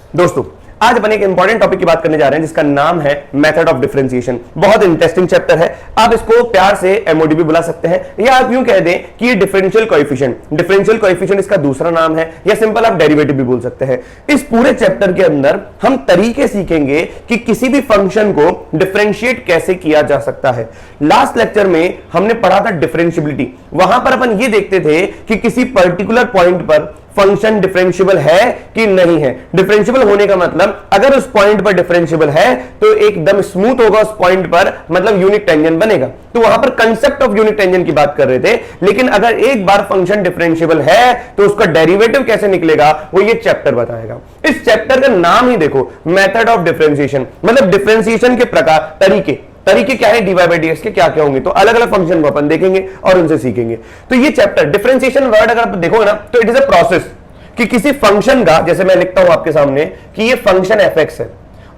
दोस्तों आज अपन एक इंपॉर्टेंट टॉपिक की बात करने जा रहे हैं जिसका नाम है मेथड ऑफ डिफरेंशिएशन। बहुत इंटरेस्टिंग चैप्टर है। आप इसको प्यार से एमओडी भी बुला सकते हैं या आप यूं कह दें कि ये डिफरेंशियल कोएफिशिएंट इसका दूसरा नाम है, या सिंपल आप डेरिवेटिव भी बोल सकते हैं। इस पूरे चैप्टर के अंदर हम तरीके सीखेंगे कि किसी भी फंक्शन को डिफरेंशिएट कैसे किया जा सकता है। लास्ट लेक्चर में हमने पढ़ा था डिफरेंशिएबिलिटी। वहां पर अपन ये देखते थे कि किसी पर्टिकुलर पॉइंट पर फंक्शन डिफरेंशिएबल है कि नहीं है। डिफरेंशिएबल होने का मतलब अगर उस पॉइंट पर डिफरेंशिएबल है तो एकदम स्मूथ होगा उस पॉइंट पर, मतलब यूनिट टेंजेंट बनेगा। तो वहां पर कांसेप्ट ऑफ यूनिट टेंजेंट की बात कर रहे थे। लेकिन अगर एक बार फंक्शन डिफरेंशिएबल है तो उसका डेरिवेटिव कैसे निकलेगा वो ये चैप्टर बताएगा। इस चैप्टर का नाम ही देखो, मेथड ऑफ डिफरेंशिएशन, मतलब डिफरेंशिएशन के प्रकार, तरीके क्या है, dy by dx के क्या क्या होंगे। तो अलग अलग फंक्शन को अपन देखेंगे और उनसे सीखेंगे। तो ये चैप्टर डिफरेंशिएशन वर्ड अगर आप देखोगे ना तो इट इज अ प्रोसेस कि किसी फंक्शन का, जैसे मैं लिखता हूं आपके सामने कि ये फंक्शन fx है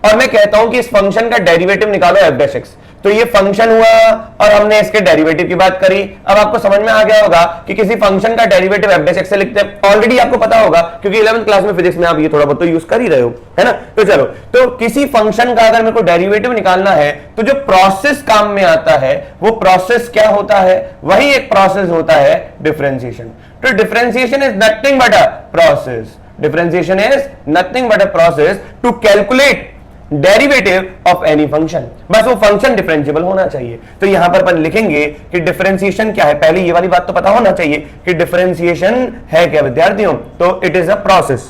और मैं कहता हूं कि इस फंक्शन का डेरिवेटिव निकालो f'। तो ये फंक्शन हुआ और हमने इसके डेरिवेटिव की बात करी। अब आपको समझ में आ गया होगा कि किसी फंक्शन का डेरिवेटिव f' से लिखते हैं। ऑलरेडी आपको पता होगा क्योंकि 11th क्लास में फिजिक्स में आप ये थोड़ा बहुत तो यूज कर ही रहे हो, है ना। तो चलो, तो किसी फंक्शन का अगर मेरे को डेरिवेटिव निकालना है तो जो प्रोसेस काम में आता है वो प्रोसेस क्या होता है, वही एक प्रोसेस होता है डिफरेंशिएशन। तो differentiation is nothing but a process. Differentiation is nothing but a process to calculate derivative of any function. बस वो फंक्शन डिफरेंशिएबल होना चाहिए। तो यहां पर अपन लिखेंगे कि डिफरेंशिएशन क्या है। पहले ये वाली बात तो पता होना चाहिए कि डिफरेंशिएशन है क्या विद्यार्थियों। तो इट इज अ प्रोसेस।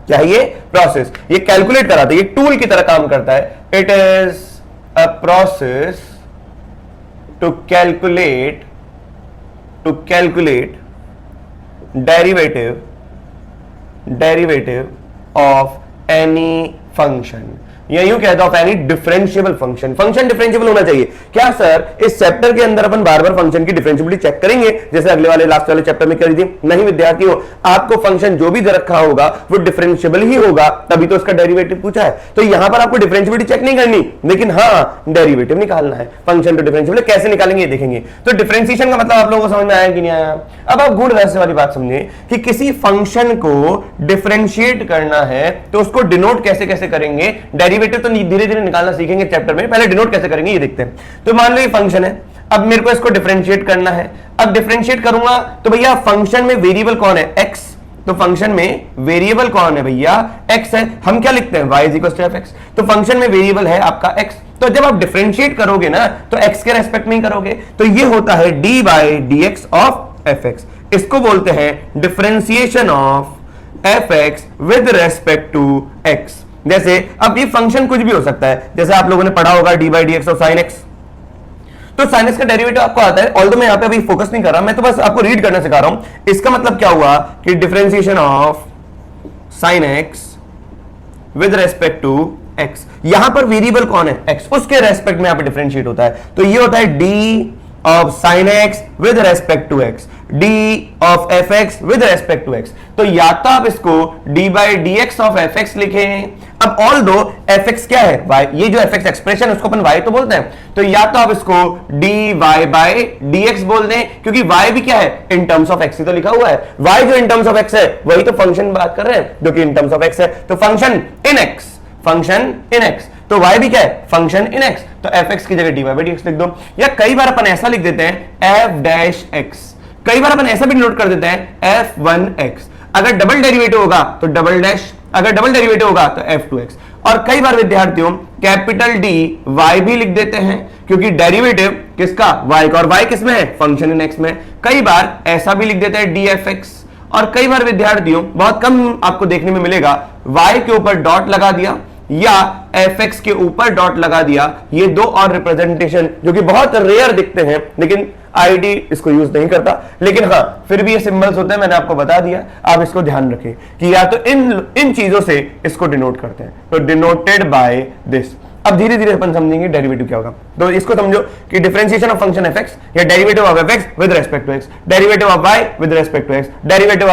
क्या है ये? प्रोसेस। ये कैलकुलेट कराता है, ये टूल की तरह काम करता है। It is a process to calculate derivative of any function, या यूं कहता हूं any differentiable function. Function differentiable होना चाहिए। क्या सर इस चैप्टर के अंदर अपन बार बार फंक्शन की डिफरेंशिएबिलिटी चेक करेंगे जैसे अगले वाले लास्ट वाले चैप्टर में करी थी? नहीं विद्यार्थियों, आपको फंक्शन जो भी दे रखा होगा वो डिफरेंशिएबल ही होगा, तभी तो उसका डेरिवेटिव पूछा है। तो यहां पर आपको डिफरेंशिएबिलिटी चेक नहीं करनी, लेकिन हाँ डेरिवेटिव निकालना है। फंक्शन टू डिफरेंशिएबल कैसे निकालेंगे ये देखेंगे। तो डिफरेंशिएशन का मतलब आप लोगों को समझ में आया कि नहीं आया? अब आप गुण रहस्य वाली बात समझे कि किसी फंक्शन को डिफरेंशिएट करना है तो उसको डिनोट कैसे कैसे करेंगे। डेरिवेटिव तो धीरे धीरे निकालना सीखेंगे चैप्टर में, पहले डिनोट कैसे करेंगे ये देखते हैं। तो मान लो ये फंक्शन है, अब मेरे को इसको डिफरेंशिएट करना है। अब डिफरेंशिएट करूंगा तो भैया फंक्शन में वेरिएबल कौन है? x। तो फंक्शन में वेरिएबल कौन है भैया? x है। हम क्या लिखते हैं? y = f(x). तो फंक्शन में वेरिएबल है आपका x। तो जब आप डिफरेंशिएट करोगे ना तो x के रेस्पेक्ट में ही करोगे। तो ये होता है dy/dx ऑफ f(x). इसको बोलते हैं differentiation of f(x) with respect to x। जैसे अब ये फंक्शन कुछ भी हो सकता है, जैसे आप लोगों ने पढ़ा होगा dy/dx ऑफ sin x। तो sin x का डेरिवेटिव आपको आता है। ऑल्दो मैं यहां पे अभी फोकस नहीं कर रहा, मैं तो बस आपको रीड करना सिखा रहा हूं। इसका मतलब क्या हुआ कि differentiation of sin x with respect to x। यहां पर वेरिएबल कौन है? x। उसके रेस्पेक्ट में यहां पे डिफरेंशिएट होता है। तो ये होता है d of sin x with respect to x, d of fx with respect to x। तो या तो आप इसको d/dx of fx लिखें। अब ऑल्दो fx क्या है? y। ये जो fx एक्सप्रेशन उसको अपन y तो बोलते हैं, तो या तो आप इसको dy/dx बोल दें, क्योंकि y भी क्या है? इन टर्म्स ऑफ x ही तो लिखा हुआ है। y जो इन टर्म्स ऑफ x है वही तो फंक्शन बात कर रहे हैं जो कि इन टर्म्स ऑफ x है। तो फंक्शन इन x, तो y भी क्या है? Function in x। तो fx की जगह dy/dx लिख दो। या कई बार अपन ऐसा लिख देते हैं f'(x), कई बार अपन ऐसा भी नोट कर देते हैं f(1x)। अगर डबल डेरिवेटिव होगा तो डबल डैश, अगर डबल डेरिवेटिव होगा तो f(2x)। और कई बार विद्यार्थियों कैपिटल D y भी लिख देते हैं क्योंकि डेरिवेटिव किसका? y का, और y किसमें है? फंक्शन इन x में। कई बार ऐसा भी लिख देते हैं dfx। और कई बार विद्यार्थियों, बहुत कम आपको देखने में मिलेगा, y के ऊपर डॉट लगा दिया या fx के ऊपर डॉट लगा दिया। ये दो और रिप्रेजेंटेशन जो कि बहुत रेयर दिखते हैं, लेकिन आईडी इसको यूज नहीं करता, लेकिन हाँ फिर भी ये सिंबल्स होते हैं। मैंने आपको बता दिया, आप इसको ध्यान रखें कि या तो इन चीजों से इसको डिनोट करते हैं। तो डिनोटेड बाय दिस। अब धीरे धीरे अपन समझेंगे डेरिवेटिव क्या होगा। तो इसको समझो कि डिफरेंशिएशन ऑफ फंक्शन fx या derivative of fx with respect to x, derivative of y with respect to x, derivative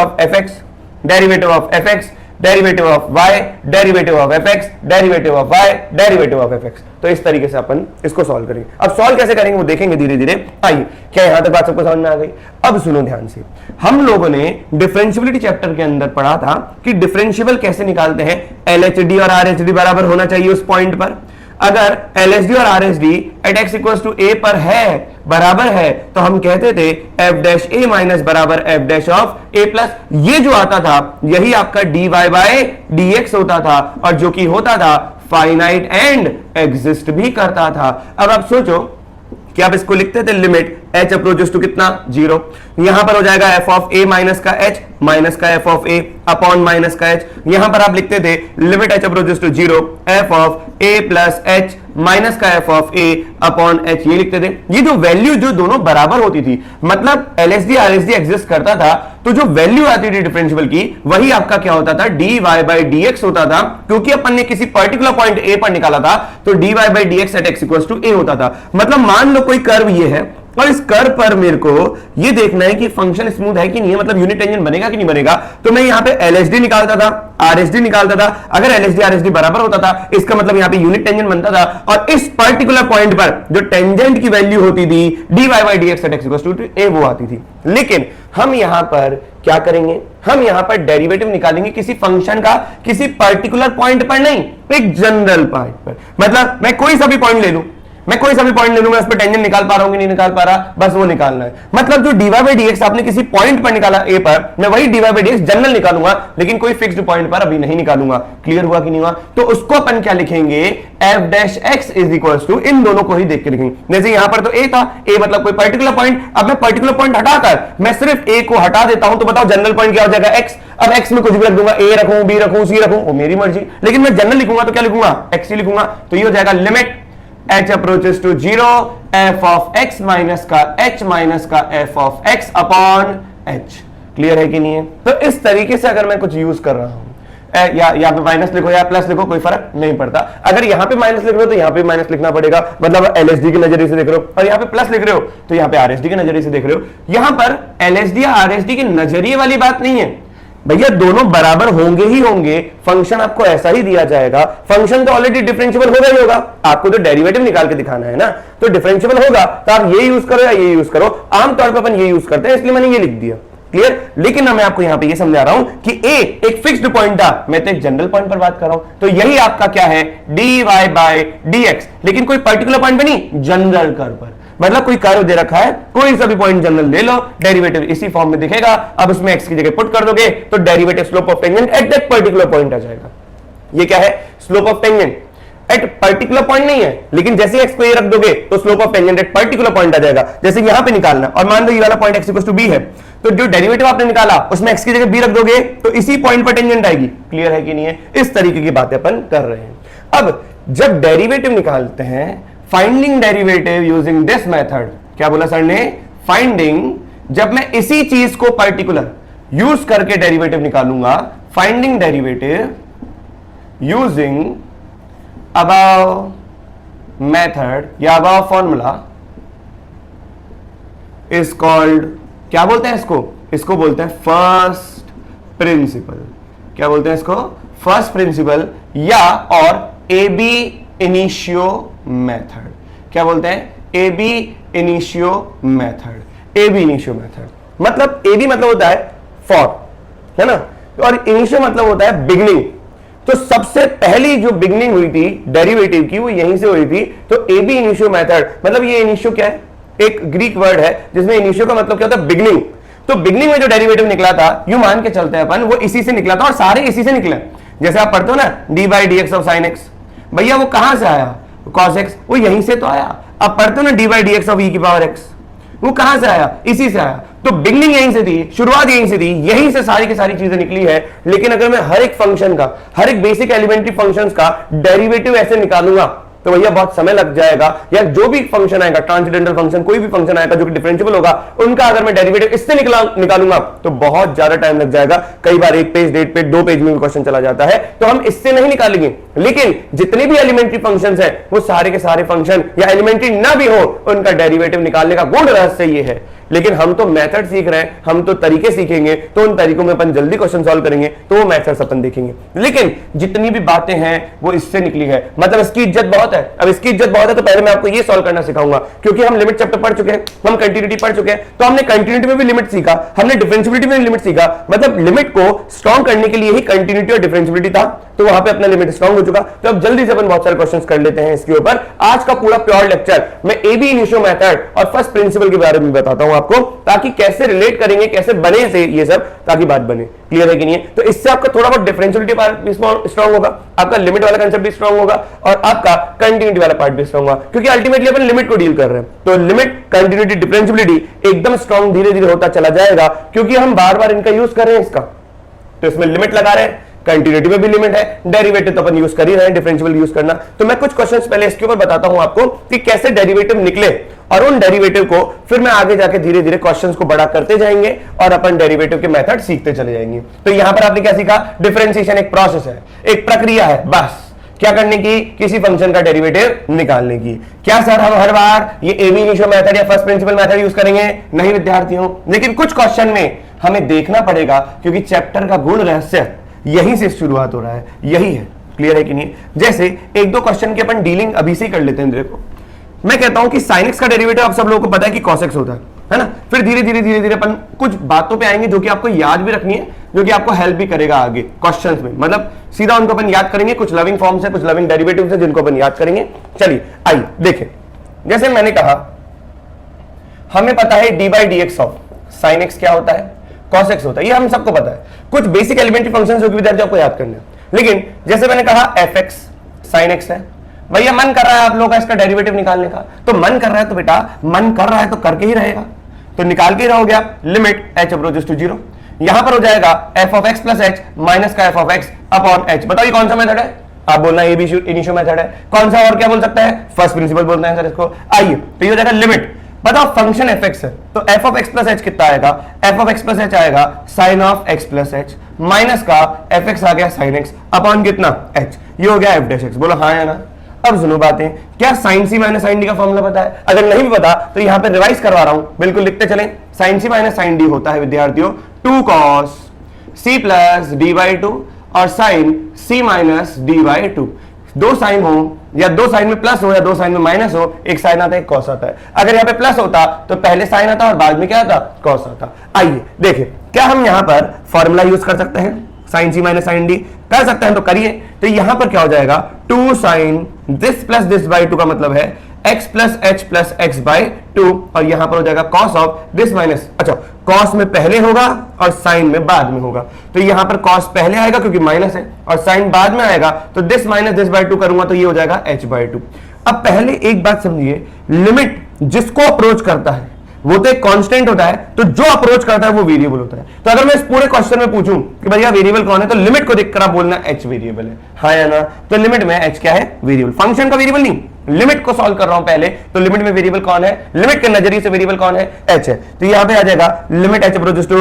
of fx derivative of y, derivative of fx, derivative of y, derivative of fx। तो इस तरीके से अपन इसको solve करेंगे। अब solve कैसे करेंगे वो देखेंगे धीरे धीरे। आइए, क्या यहां तक बात सबको समझ में आ गई? अब सुनो ध्यान से, हम लोगों ने डिफरेंशियबिलिटी चैप्टर के अंदर पढ़ा था कि डिफरेंशियबल कैसे निकालते हैं। LHD और RHD बराबर होना चाहिए उस पॉइंट पर। अगर LHD और RHD at x equal to a पर है, बराबर है, तो हम कहते थे f डैश a माइनस बराबर f dash of a plus. ये जो आता था यही आपका dy बाय dx होता था, और जो कि होता था फाइनाइट एंड एग्जिस्ट भी करता था। अब आप सोचो कि आप इसको लिखते थे लिमिट h अप्रोचेस टू कितना 0, यहां पर हो जाएगा f ऑफ a माइनस का h माइनस का f of a upon minus का h। यहां पर आप लिखते थे limit h approaches to 0 f of a plus h minus का f of a upon h, ये लिखते थे। ये जो वैल्यू जो दोनों बराबर होती थी, मतलब LHD RHD एग्जिस्ट करता था, तो जो वैल्यू आती थी डिफरेंशियल की वही आपका क्या होता था dy बाय dx होता था, क्योंकि अपन ने किसी पर्टिकुलर पॉइंट a पर निकाला था, तो dy by dx at x equal to a होता था। मतलब मान लो कोई कर्व ये है, और इस कर्व पर मेरे को ये देखना है कि फंक्शन स्मूथ है कि नहीं है, मतलब यूनिट टेंजेंट बनेगा कि नहीं बनेगा। तो मैं यहाँ पे LHD निकालता था, RHD निकालता था। अगर LHD RHD बराबर होता था, इसका मतलब यहाँ पे यूनिट टेंजेंट बनता था, और इस पर्टिकुलर पॉइंट पर जो टेंजेंट की वैल्यू होती थी dy by dx at x equal to a, वो आती थी। लेकिन हम यहां पर क्या करेंगे, हम यहां पर डेरिवेटिव निकालेंगे किसी फंक्शन का, किसी पर्टिकुलर पॉइंट पर नहीं, एक जनरल पॉइंट पर। मतलब मैं कोई सा भी पॉइंट ले लूं, मैं उस पर टेंजेंट निकाल पा रहा हूं कि नहीं निकाल पा रहा, बस वो निकालना है। मतलब जो dy बाय dx आपने किसी पॉइंट पर निकाला a पर, मैं वही dy बाय dx जनरल निकालूंगा, लेकिन कोई फिक्स्ड पॉइंट पर अभी नहीं निकालूंगा। क्लियर हुआ कि नहीं हुआ? तो उसको अपन क्या लिखेंगे, f dash x is equal to, इन दोनों को ही देख के लिखेंगे। जैसे यहां पर तो a था, a मतलब कोई पर्टिकुलर पॉइंट। अब मैं पर्टिकुलर पॉइंट हटाकर मैं सिर्फ a को हटा देता हूं, तो बताओ जनरल पॉइंट क्या हो जाएगा, x। अब x में कुछ भी रख दूंगा, a रखूं, b रखूं, c रखूं, वो मेरी मर्जी, लेकिन मैं जनरल लिखूंगा तो क्या लिखूंगा, x ही लिखूंगा। तो ये हो जाएगा limit h approaches to 0 f of x minus का h माइनस का f of x upon h। Clear है कि नहीं है? तो इस तरीके से अगर मैं कुछ यूज कर रहा हूं, या यहाँ पे माइनस लिखो या प्लस लिखो, कोई फर्क नहीं पड़ता। अगर यहाँ पे माइनस लिख रहे हो तो यहाँ पे माइनस लिखना पड़ेगा, मतलब LHD के नजरिए से देख रहे हो, और यहाँ पे प्लस लिख रहे हो तो यहाँ पे RHD के नजरिए से देख रहे हो। यहाँ पर LHD या RHD के नजरिए वाली बात नहीं है भैया, दोनों बराबर होंगे ही होंगे। फंक्शन आपको ऐसा ही दिया जाएगा, फंक्शन तो ऑलरेडी डिफरेंशिएबल होगा ही होगा, आपको तो डेरिवेटिव निकाल के दिखाना है ना, तो डिफरेंशिएबल होगा, तो आप ये यूज करो या ये यूज करो। आमतौर पर अपन ये यूज करते हैं, इसलिए मैंने ये लिख दिया। क्लियर? लेकिन मैं आपको यहां पे ये समझा रहा हूं कि a एक फिक्स्ड पॉइंट था, मैं तो एक जनरल पॉइंट पर बात कर रहा हूं, तो यही आपका क्या है dy बाय dx, लेकिन कोई पर्टिकुलर पॉइंट पे नहीं, जनरल कर्व पर। मतलब कोई कर्व दे रखा है, कोई सा भी पॉइंट जनरल ले लो, डेरिवेटिव इसी फॉर्म में दिखेगा। अब उसमें x की जगह पुट कर दोगे तो derivative slope of tangent at that particular point आ जाएगा। ये क्या है, slope of tangent at particular point नहीं है, लेकिन जैसे x को ये रख दोगे तो slope of tangent at particular point आ जाएगा। जैसे यहां पे निकालना, और मान लो ये वाला point x equal to b है, तो जो डेरिवेटिव आपने निकाला उसमें x की जगह b रख दोगे तो इसी पॉइंट पर टेंजेंट आएगी। क्लियर है कि नहीं है? इस तरीके की बातें अपन कर रहे हैं। अब जब डेरिवेटिव निकालते हैं, finding derivative using this method, क्या बोला सर ने, फाइंडिंग, जब मैं इसी चीज को पर्टिकुलर यूज करके डेरिवेटिव निकालूंगा, finding derivative using above method या अबव फॉर्मूला इज कॉल्ड, क्या बोलते हैं इसको, इसको बोलते हैं फर्स्ट प्रिंसिपल। क्या बोलते हैं इसको, फर्स्ट प्रिंसिपल, या और ए बी इनिशियो मेथड। क्या बोलते हैं, A B initio method. A B initio method मतलब ए बी मतलब होता है फॉर, है ना, और इनिशियो मतलब होता है बिगनिंग। तो सबसे पहली जो बिगनिंग हुई थी डेरिवेटिव की वो यहीं से हुई थी। तो ए बी इनिशियो मेथड मतलब ये इनिशियो क्या है, एक ग्रीक वर्ड है जिसमें इनिशियो का मतलब क्या होता है, बिगनिंग। तो बिगनिंग में जो डेरिवेटिव निकला था, यू मान के चलते हैं अपन, वो इसी से निकला था, और सारे इसी से निकले। जैसे आप पढ़ते हो ना D by D X of sine x, भैया वो कहां से आया, कॉस एक्स, वो यहीं से तो आया। आप पढ़ते हो ना D by D X of E की पावर एक्स, वो कहां से आया, इसी से आया। तो बिगनिंग यहीं से थी, शुरुआत यहीं से थी, यहीं से सारी की सारी चीजें निकली है। लेकिन अगर मैं हर एक फंक्शन का, हर एक बेसिक एलिमेंट्री फंक्शंस का डेरिवेटिव ऐसे निकालूंगा तो भैया बहुत समय लग जाएगा। या जो भी फंक्शन आएगा, ट्रांसेंडेंटल फंक्शन, कोई भी फंक्शन आएगा जो कि डिफरेंशिएबल होगा, उनका अगर मैं डेरिवेटिव इससे निकालूंगा तो बहुत ज्यादा टाइम लग जाएगा। कई बार एक पेज, डेढ़ पेज, 2 पेज में भी क्वेश्चन चला जाता है। तो हम इससे नहीं निकालेंगे। लेकिन जितने भी एलिमेंट्री फंक्शंस हैं, वो सारे के सारे फंक्शन या एलिमेंट्री ना भी हो, उनका डेरिवेटिव निकालने का गुण रहस्य ये है। लेकिन हम तो मेथड सीख रहे हैं, हम तो तरीके सीखेंगे, तो उन तरीकों में अपन जल्दी क्वेश्चन सॉल्व करेंगे, तो वो मेथड्स अपन देखेंगे। लेकिन जितनी भी बातें हैं वो इससे निकली है, मतलब इसकी इज्जत बहुत है। अब इसकी इज्जत बहुत है तो पहले मैं आपको ये सॉल्व करना सिखाऊंगा, क्योंकि हम लिमिट चैप्टर पढ़ चुके हैं, हम कंटिन्यूटी पढ़ चुके हैं, तो हमने कंटिन्यूटी में भी लिमिट सीखा, हमने डिफरेंशियबिलिटी में भी लिमिट सीखा, मतलब लिमिट को स्ट्रॉन्ग करने के लिए ही कंटिन्यूटी और डिफरेंशियबिलिटी था, तो वहां पे अपना लिमिट स्ट्रॉन्ग हो चुका। तो अब जल्दी से अपन बहुत सारे क्वेश्चंस कर लेते हैं इसके ऊपर। आज का पूरा प्योर लेक्चर मैं एबी इनिशियो मेथड और फर्स्ट प्रिंसिपल के बारे में बताता हूं आपको, ताकि कैसे रिलेट करेंगे, कैसे बने से ये सब, ताकि बात बने। क्लियर है कि नहीं? तो इससे आपका थोड़ा बहुत डिफरेंशियबिलिटी पार्ट भी स्ट्रॉन्ग होगा, आपका लिमिट वाला कंसेप्ट भी स्ट्रॉन्ग होगा, और आपका कंटिन्यूटी वाला पार्ट भी स्ट्रॉन्ग होगा, क्योंकि अल्टीमेटली अपन लिमिट को डील कर रहे हैं। तो लिमिट, कंटिन्यूटी, डिफरेंशियबिलिटी एकदम स्ट्रॉन्ग धीरे धीरे होता चला जाएगा, क्योंकि हम बार बार इनका यूज कर रहे हैं इसका। तो इसमें लिमिट लगा रहे हैं, कंटिन्यूटी में भी लिमिट है, डेरिवेटिव तो अपन यूज कर ही रहे हैं, डिफरेंशियल यूज करना। तो मैं कुछ क्वेश्चंस पहले इसके ऊपर बताता हूं आपको कि कैसे डेरिवेटिव निकले, और उन डेरिवेटिव को फिर मैं आगे जाके धीरे धीरे क्वेश्चंस को बड़ा करते जाएंगे और अपन डेरिवेटिव के मेथड सीखते चले जाएंगे। तो यहां पर आपने क्या सीखा? डिफरेंशिएशन एक प्रोसेस है, एक प्रक्रिया है, बस क्या करने की? किसी फंक्शन का डेरिवेटिव निकालने की। क्या सर हम हर बार ये एबी इनिशियो मेथड या फर्स्ट प्रिंसिपल मेथड यूज करेंगे? नहीं विद्यार्थियों, लेकिन कुछ क्वेश्चन में हमें देखना पड़ेगा, क्योंकि चैप्टर का गुण रहस्य यहीं से शुरुआत हो रहा है, यही है। क्लियर है कि नहीं? जैसे एक दो क्वेश्चन की अपन डीलिंग अभी से कर लेते हैं। देखो, मैं कहता हूं कि sin x का डेरिवेटिव आप सब लोगों को पता है कि cos x होता है ना? फिर धीरे धीरे अपन कुछ बातों पे आएंगे जो कि आपको याद भी रखनी है, जो कि आपको हेल्प भी करेगा आगे क्वेश्चंस में, मतलब सीधा उनको अपन याद करेंगे। कुछ लविंग फॉर्म्स है, कुछ लविंग डेरिवेटिव्स है, जिनको अपन याद करेंगे। चलिए आइए देखें। जैसे मैंने कहा, हमें पता है D by D X of sine x क्या होता है, cos x होता है, ये हम सबको पता है। कुछ बेसिक एलिमेंट्री फंक्शंस जो कि विद्यार्थी आपको याद करने हैं। लेकिन जैसे मैंने कहा एफ एक्स साइन एक्स है, भैया मन कर रहा है आप लोग का इसका डेरिवेटिव निकालने का, तो मन कर रहा है तो बेटा मन कर रहा है तो करके ही रहेगा, तो निकाल के ही रहोगे आप। लिमिट h अप्रोचेस टू 0, यहां पर हो जाएगा f of x plus h minus का f of x upon h। बताइए कौन सा मेथड है? आप बोलना ए बी इनिशियो मेथड है। कौन सा और क्या बोल सकता है? फर्स्ट प्रिंसिपल बोलते हैं सर इसको। आइए, तो ये हो जाएगा लिमिट। बताओ फंक्शन एफ एक्स है, तो f of x plus h कितना आएगा? F of x plus h आएगा sine of x plus h, minus का एफ एक्स आ गया साइन एक्स अपॉन कितना? एच। ये हो गया एफ डैश एक्स। बोलो हाँ या ना? अब सुनो बातें, क्या sign C minus sine D का फॉर्मूला पता है? अगर नहीं भी पता तो यहां पे रिवाइज करवा रहा हूं, बिल्कुल लिखते चलें। Sine C minus sine D होता है विद्यार्थियों 2 cos C plus D by 2 और sine C minus D by 2। दो साइन हो या दो साइन में प्लस हो या दो साइन में माइनस हो, एक साइन आता है एक कॉस आता है। अगर यहाँ पे प्लस होता तो पहले साइन आता और बाद में क्या आता? कॉस आता। आइए देखें, क्या हम यहाँ पर फॉर्मूला यूज कर सकते हैं? Sign C minus sine D कर सकते हैं, तो करिए। तो यहां पर क्या हो जाएगा? 2 sine this plus this by 2 का मतलब है x plus H plus X by 2, और यहां पर हो जाएगा cos ऑफ दिस माइनस, अच्छा cos में पहले होगा और sin में बाद में होगा। तो यहां पर cos पहले आएगा क्योंकि माइनस है, और sin बाद में आएगा, तो दिस माइनस दिस बाई 2 करूंगा तो ये हो जाएगा h बाई 2। अब पहले एक बात समझिए, लिमिट जिसको अप्रोच करता है वो तो एक कांस्टेंट होता है, तो जो अप्रोच करता है वो वेरिएबल होता है। तो अगर मैं इस पूरे क्वेश्चन में पूछूं कि भैया वेरिएबल कौन है, तो लिमिट को देखकर आप बोलना h वेरिएबल है, हाँ या ना? तो लिमिट में h क्या है? वेरिएबल। फंक्शन का वेरिएबल नहीं, लिमिट को सॉल्व कर रहा हूं पहले, तो लिमिट में वेरिएबल कौन है? लिमिट के नजरिए से वेरिएबल कौन है? h है। तो यहां पे आ जाएगा लिमिट h अप्रोचेस टू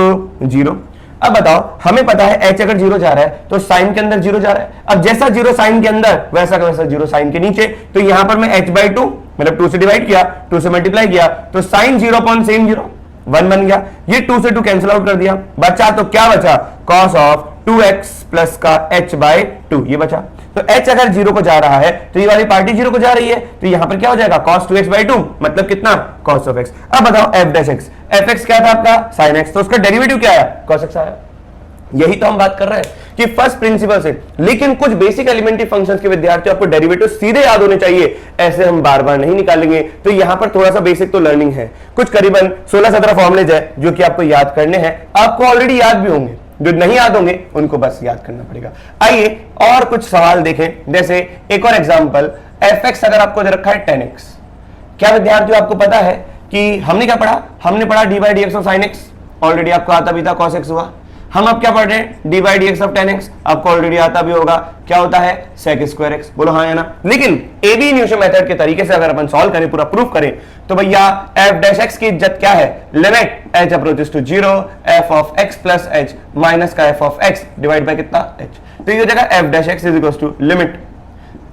0। अब बताओ, हमें पता है h अगर 0 जा रहा है तो साइन के अंदर 0 जा रहा है। अब जैसा 0 साइन के अंदर वैसा का वैसा 0 साइन के नीचे, तो यहां पर मैं h बाई 2 मतलब 2 से डिवाइड किया, 2 से मल्टीप्लाई किया, तो साइन 0 अपॉन सेम 0 1 बन गया। ये 2 से 2 कैंसिल आउट कर दिया, बचा तो क्या बचा? cos ऑफ 2x प्लस का h बाई 2, ये बचा। तो h अगर 0 को जा रहा है तो ये वाली पार्टी 0 को जा रही है, तो यहां पर क्या हो जाएगा? cos 2x बाई 2 मतलब कितना? cos of x। अब बताओ f dash x, F x क्या था आपका? sin x, तो उसका डेरिवेटिव क्या आया? cos x आया। यही तो हम बात कर रहे हैं कि फर्स्ट प्रिंसिपल से। लेकिन कुछ बेसिक एलिमेंट्री फंक्शंस के विद्यार्थियों आपको डेरिवेटिव सीधे याद होने चाहिए, ऐसे हम बार बार नहीं निकालेंगे। तो यहां पर थोड़ा सा बेसिक तो लर्निंग है, कुछ करीबन 16-17 फॉर्मुलेज है जो कि आपको याद करने हैं। आपको ऑलरेडी याद भी होंगे, जो नहीं याद होंगे उनको बस याद करना पड़ेगा। आइए और कुछ सवाल देखें। जैसे एक और एग्जांपल, एफ एक्स अगर आपको दे रखा है 10x, क्या विद्यार्थियों आपको पता है कि हमने क्या पढ़ा? हमने पढ़ा D by D X of sine x, already आपको आता भी था, कॉस एक्स हुआ। हम अब क्या पढ़ रहे हैं? D by D X of 10x, आपको ऑलरेडी आता भी होगा, क्या होता है? Sec square X. बोलो हाँ या ना? लेकिन एबी इनिशियो मेथड के तरीके से अगर अपन सॉल्व करें, पूरा प्रूफ करें, तो भैया एफ डैश एक्स की इज्जत क्या है? Limit h approaches to 0 f of x plus h minus का f of x divide by कितना? h। तो ये हो जाएगा F dash x is equals to limit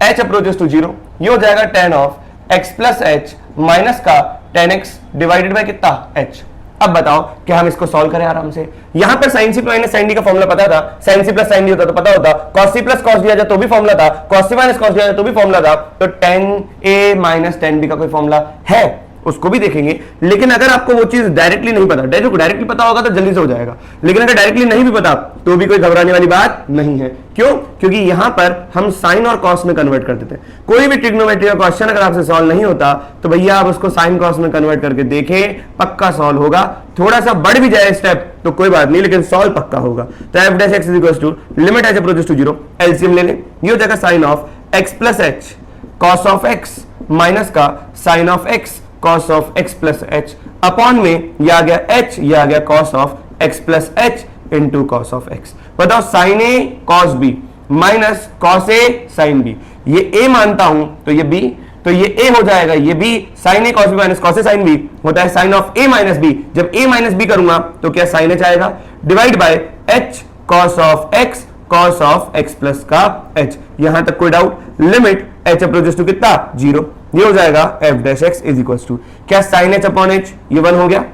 h approaches to 0, ये हो जाएगा tan of x plus h minus का tan x डिवाइडेड बाय कितना? h। अब बताओ कि हम इसको सॉल्व करें आराम से। यहां पर sin c minus sin d का फॉर्मूला पता था, sin c plus sin d होता तो पता होता, cos c plus cos d आ जाए तो भी फॉर्मूला था, cos c minus cos d आ जाए तो भी फॉर्मूला था, तो tan a minus tan b का कोई फॉर्मूला है, उसको भी देखेंगे। लेकिन अगर आपको वो चीज डायरेक्टली नहीं पता, डायरेक्टली पता होगा तो जल्दी से हो जाएगा, लेकिन अगर डायरेक्टली नहीं भी पता तो भी कोई घबराने वाली बात नहीं है। क्यों? क्योंकि यहां पर हम साइन और कॉस में कन्वर्ट कर देते हैं। कोई भी ट्रिग्नोमेट्री का क्वेश्चन अगर आपसे सॉल्व नहीं होता तो भैया आप उसको साइन कॉस में कन्वर्ट करके देखें, पक्का सॉल्व होगा। थोड़ा सा बढ़ भी जाए स्टेप तो कोई बात नहीं, लेकिन सॉल्व पक्का होगा। तो f dash x is equal to limit h approaches to 0, LCM ले लें, ये हो जाएगा sine of x plus h cos of x minus का sine of x cos of x plus h upon में ये आ गया h, ये आ गया cos of x plus h into cos of x। बताओ साइन ए cos b माइनस cos ए sine b, ये a मानता हूं तो ये b, तो ये a हो जाएगा, ये b साइन ए cos b माइनस cos ए साइन b होता है sine of a minus b। जब a माइनस b करूंगा तो क्या साइन h आएगा, divide by h cos of x cos of x plus का h। यहां तक कोई doubt? Limit h approaches to कितना 0, ये हो जाएगा F dash x is equal to क्या साइन एच अपॉन एच, ये 1 हो गया।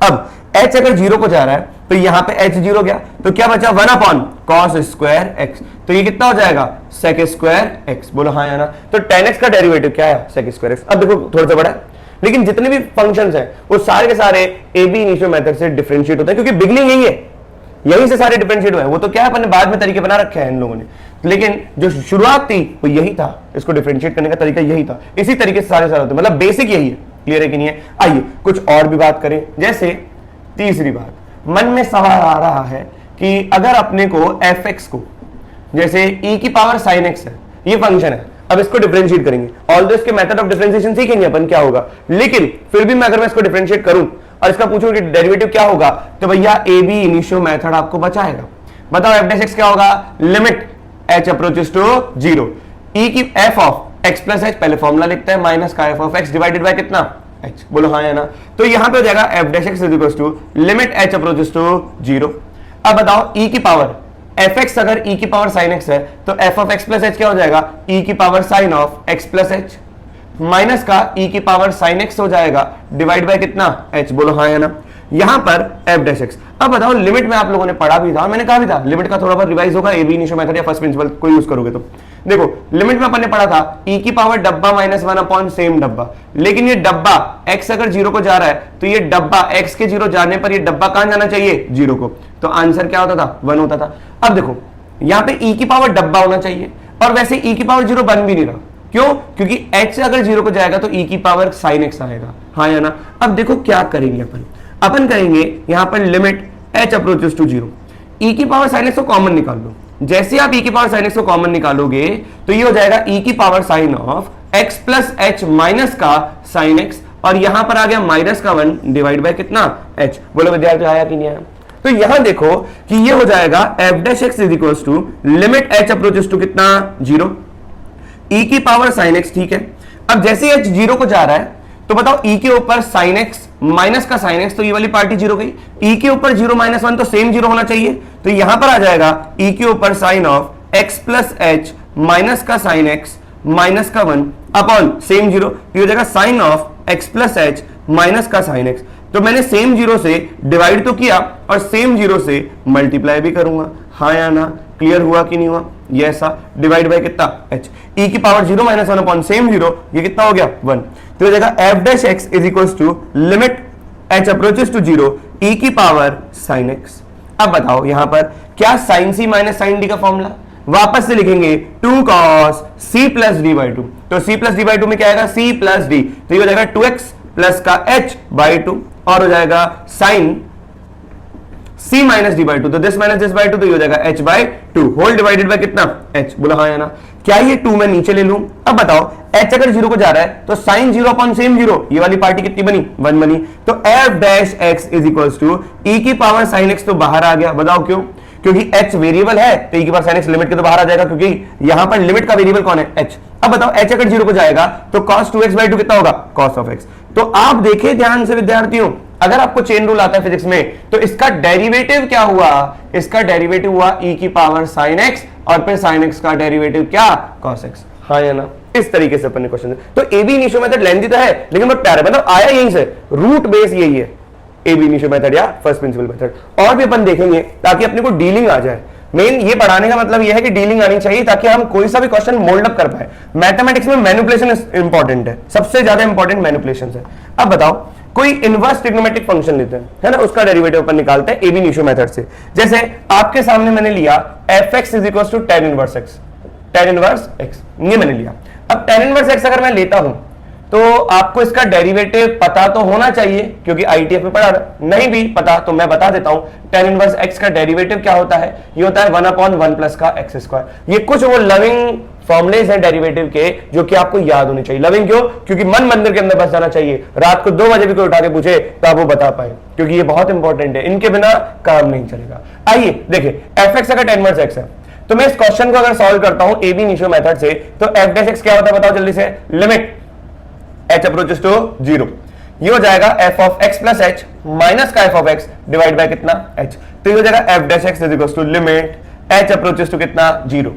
अब h अगर 0 को जा रहा है तो यहां पे h 0 गया, तो क्या बचा 1 अपॉन कॉस स्क्वायर एक्स, तो ये कितना हो जाएगा सेक स्क्वायर एक्स। बोलो हाँ या ना? तो tan x का डेरिवेटिव क्या है सेक स्क्वायर एक्स। अब देखो थोड़ा सा बड़ा है, लेकिन जितने भी फंक्शंस हैं वो सारे के सारे ए बी इनिशियो मेथड से डिफरेंशिएट होते हैं, क्योंकि बिगनिंग यही है, यहीं से सारे डिफरेंशिएट हुए हैं। वो तो क्या है अपन ने बाद में तरीके बना रखे हैं इन लोगों ने, लेकिन जो शुरुआत थी वो यही था, इसको डिफरेंशिएट करने का तरीका यही था। इसी तरीके से सारे होते हैं, मतलब बेसिक यही है। क्लियर है कि नहीं है? आइए कुछ और भी बात करें। जैसे तीसरी बात, मन में सवाल आ रहा है कि अगर अपने को एफ एक्स को, जैसे e की पावर साइन एक्स है, ये फंक्शन है, अब इसको डिफरेंशिएट करेंगे, ऑल्दो इसके मेथड ऑफ डिफरेंशिएशन सीखेंगे अपन क्या होगा, लेकिन फिर भी मैं अगर मैं इसको डिफरेंशिएट करूं और इसका पूछूं कि डेरिवेटिव क्या होगा, तो भैया ए बी इनिशियो मेथड आपको बचाएगा। बताओ एफ डैश एक्स क्या होगा, limit h approaches to 0, e की f of x plus h, पहले फॉर्मूला लिखते हैं, माइनस का f of x divided by कितना h। बोलो हाँ या ना? तो यहां पे हो जाएगा f dash x is equal to limit h approaches to 0। अब बताओ e की पावर fx अगर e की पावर sin x है तो f of x plus h क्या हो जाएगा, e की power sin of x plus h minus का e की पावर sin x हो जाएगा डिवाइड बाय कितना h। बोलो हाँ या ना? यहां पर f डैश x। अब बताओ लिमिट में आप लोगों ने पढ़ा भी था, मैंने कहा भी था लिमिट का थोड़ा बहुत रिवाइज होगा, ए बी इनिशियो मेथड या फर्स्ट प्रिंसिपल कोई यूज करोगे तो। देखो लिमिट में अपन ने पढ़ा था e की पावर डब्बा माइनस 1 अपॉन सेम डब्बा, लेकिन ये डब्बा x अगर 0 को जा रहा है तो ये डब्बा x के 0 जाने पर ये डब्बा कहां जाना चाहिए 0 को, तो आंसर क्या होता था 1 होता था। अब देखो यहां पे e की पावर डब्बा होना चाहिए, और वैसे e की पावर 0 बन भी नहीं रहा, क्यों? क्योंकि h अगर 0 को जाएगा तो e की पावर sin x आएगा, हाँ या ना? अब देखो क्या करेंगे अपन करेंगे यहां पर limit h approaches to 0, e की पावर sin x को कॉमन निकाल लो। जैसे आप e की पावर sin x को कॉमन निकालोगे तो ये हो जाएगा e की power sin of x plus h minus का sin x, और यहां पर आ गया माइनस का 1 डिवाइड बाय कितना h। बोलो विद्यार्थी आया कि नहीं आया? तो यहां देखो कि ये हो जाएगा f dash x is equal to limit h approaches to कितना 0, e की पावर sin x। ठीक है, अब जैसे h 0 को जा रहा है तो बताओ e के ऊपर sin x माइनस का sin x, तो ये वाली पार्टी 0 गई, e के ऊपर 0 माइनस 1 तो सेम 0 होना चाहिए, तो यहां पर आ जाएगा e के ऊपर sin of x plus h minus का sin x माइनस का 1 अपॉन सेम 0, ये हो जाएगा sin of x plus h minus का sin x। तो मैंने सेम 0 से डिवाइड तो किया और सेम 0 से मल्टीप्लाई भी करूंगा, हाँ या ना? क्लियर हुआ कि नहीं हुआ? ये ऐसा डिवाइड बाय कितना h, e की पावर 0 माइनस 1 अपॉन सेम 0, ये कितना हो गया 1। तो हो जाएगा f dash x is equal to limit h approaches to 0 e की पावर sin x। अब बताओ यहां पर क्या sin c minus sin d का फॉर्मूला वापस से लिखेंगे 2 cos c plus d by 2, तो c प्लस d बाई 2 में क्या आएगा c प्लस d, तो ये हो जाएगा 2x प्लस का h बाई 2, और हो जाएगा sin c minus D by 2, तो दिस माइनस दिस बाई 2, तो ये हो जाएगा h by 2 whole divided by कितना h। बोला हाँ या ना? क्या ये 2 मैं नीचे ले लूं? अब बताओ h अगर 0 को जा रहा है तो sin 0 अपॉन सेम 0, ये वाली पार्टी कितनी बनी 1 बनी, तो f dash x is equals to e की पावर sin x तो बाहर आ गया। बताओ क्यों? क्योंकि h वेरिएबल है तो e की पावर sin x लिमिट के तो बाहर आ जाएगा, क्योंकि यहां पर लिमिट का वेरिएबल कौन है h। अब बताओ h अगर 0 को जाएगा तो cos 2x बाई 2 कितना होगा cos ऑफ x। तो आप देखिए ध्यान से विद्यार्थियों, अगर आपको चेन रूल आता है फिजिक्स में तो इसका डेरिवेटिव क्या हुआ, इसका डेरिवेटिव हुआ e की पावर sin x, और फिर sin x का डेरिवेटिव क्या cos x, हाँ या ना? इस तरीके से अपन ने क्वेश्चन, तो A B initio method lengthy तो है लेकिन बहुत प्यारा, मतलब आया यहीं से, रूट बेस यही है, AB इनिशियो मेथड या फर्स्ट प्रिंसिपल मेथड। और भी अपन देखेंगे ताकि अपने को डीलिंग आ जाए। मेन ये पढ़ाने का मतलब ये है कि डीलिंग आनी चाहिए ताकि हम कोई सा भी क्वेश्चन मोल्ड अप कर पाए। मैथमेटिक्स में मैनिपुलेशन इंपॉर्टेंट है, सबसे ज्यादा इंपॉर्टेंट मैनिपुलेशन है। अब बताओ कोई इनवर्स ट्रिग्नोमेट्रिक फंक्शन लेते हैं, है ना, उसका डेरिवेटिव अपन निकालते हैं AB इनिशियो मेथड से। जैसे आपके सामने मैंने लिया fx is equal to tan inverse x, tan inverse x ये मैंने लिया। अब tan इनवर्स x अगर मैं लेता हूं तो आपको इसका डेरिवेटिव पता तो होना चाहिए क्योंकि ITF में पढ़ा, नहीं भी पता तो मैं बता देता हूं। tan इनवर्स x का डेरिवेटिव क्या होता है, ये होता है 1/1 प्लस का x स्क्वायर। ये कुछ वो लविंग फॉर्मुलेज है डेरिवेटिव के जो कि आपको याद होने चाहिए। लविंग क्यों, क्योंकि मन मंदिर के अंदर बस जाना चाहिए, रात को 2 बजे भी कोई उठा के पूछे तो आप वो बता पाए, क्योंकि ये बहुत इंपॉर्टेंट है, इनके बिना काम नहीं चलेगा। आइए देखिए fx अगर tan इनवर्स x है तो मैं इस क्वेश्चन को अगर सॉल्व करता हूं AB इनिशियो मेथड से तो f डैश x क्या होता है बताओ जल्दी से, लिमिट h अप्रोचेस टू 0, ये हो जाएगा f of x plus h minus का f of x divide by कितना h, तो ये हो जाएगा f dash x is equal to limit h approaches to कितना 0।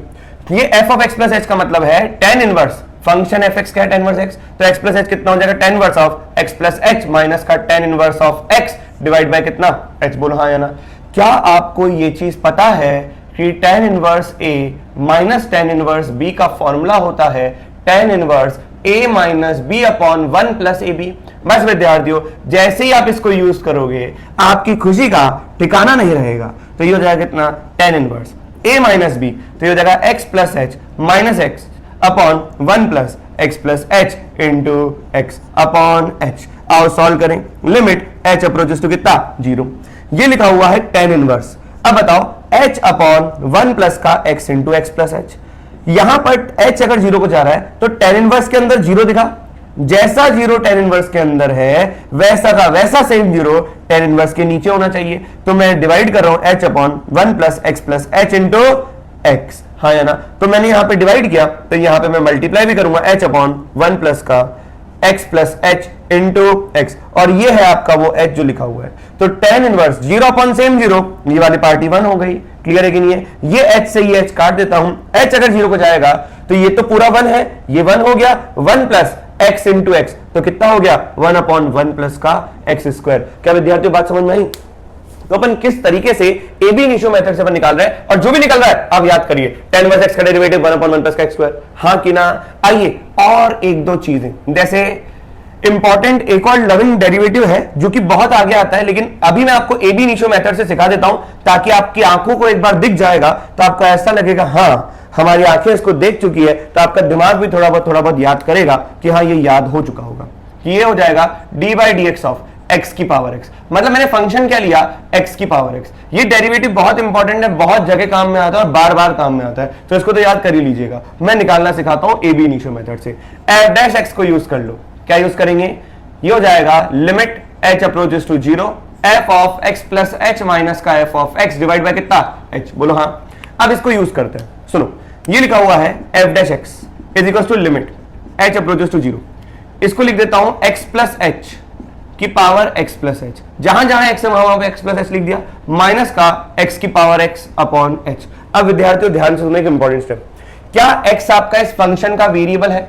ये f of x plus h का मतलब है tan इनवर्स फंक्शन fx क्या है tan इनवर्स x, तो x प्लस h कितना हो जाएगा tan inverse of x plus h minus का tan inverse of x divide by कितना h, बोलो हाँ या ना। क्या आपको ये चीज पता है कि tan inverse a minus tan inverse b का फॉर्मूला होता है tan inverse a minus B upon 1 plus A B. बस विद्यार्थियों जैसे ही आप इसको यूज करोगे आपकी खुशी का ठिकाना नहीं रहेगा। तो ये हो जाएगा कितना tan inverse a minus B, तो ये हो जाएगा x plus h minus x upon 1 plus x plus h into x upon h। आओ सॉल्व करें, लिमिट h अप्रोचेस टू कितना 0, ये लिखा हुआ है tan इनवर्स। अब बताओ h अपॉन 1 प्लस का x into x plus h, यहां पर h अगर 0 को जा रहा है तो tan इनवर्स के अंदर 0 दिखा, जैसा 0 tan इनवर्स के अंदर है वैसा का वैसा सेम 0 tan इनवर्स के नीचे होना चाहिए। तो मैं डिवाइड कर रहा हूं h upon 1 plus x plus h into x, हाँ या ना। तो मैंने यहां पे डिवाइड किया तो यहां पे मैं मल्टीप्लाई भी करूंगा h अपॉन 1 प्लस का x plus h into x, और ये है आपका वो h जो लिखा हुआ है। तो tan इनवर्स 0 अपॉन सेम 0, ये वाली पार्टी 1 हो गई, क्लियर है कि नहीं है। ये h से ये h काट देता हूं, h अगर 0 को जाएगा तो ये तो पूरा 1 है, ये 1 हो गया 1 प्लस x इंटू x, तो कितना हो गया 1 अपॉन 1 प्लस का x स्क्वायर। क्या विद्यार्थियों बात समझ में आई। तो अपन किस तरीके से AB इनिशियो मेथड से अपन निकाल रहे हैं, और जो भी निकल रहा है आप याद करिए tan इनवर्स x का डेरिवेटिव 1 अपॉन 1 प्लस का x स्क्वायर, हाँ कि ना। आइए और एक दो चीजें, जैसे इंपॉर्टेंट एक और लविंग डेरिवेटिव है जो कि बहुत आगे आता है, लेकिन अभी मैं आपको AB इनिशियो मेथड से सिखा देता हूं ताकि आपकी आंखों को एक बार दिख जाएगा तो आपको ऐसा लगेगा हाँ हमारी आंखें इसको देख चुकी है, तो आपका दिमाग भी थोड़ा बहुत याद करेगा कि हाँ ये याद हो चुका होगा। ये हो जाएगा D by D X of x की पावर x, मतलब मैंने फंक्शन क्या लिया x की पावर x। ये डेरिवेटिव बहुत इंपॉर्टेंट है, बहुत जगह काम में आता है और बार बार काम में आता है, तो इसको तो याद कर ही लीजिएगा। मैं निकालना सिखाता हूं AB इनिशियो मेथड से। f डैश x को यूज कर लो, क्या यूज करेंगे, ये हो जाएगा limit h approaches to 0 f of x plus h minus का f of x divide by कितना h, बोलो हाँ। अब इसको यूज करते हैं, सुनो ये लिखा हुआ है f dash x is equal to limit h approaches to 0, इसको लिख देता हूं x प्लस h की पावर x प्लस h, जहां जहां x है वहां पे x प्लस h लिख दिया, माइनस का x की पावर x अपॉन h। अब विद्यार्थियों ध्यान से सुनने एक इंपॉर्टेंट स्टेप, क्या x आपका इस फंक्शन का वेरिएबल है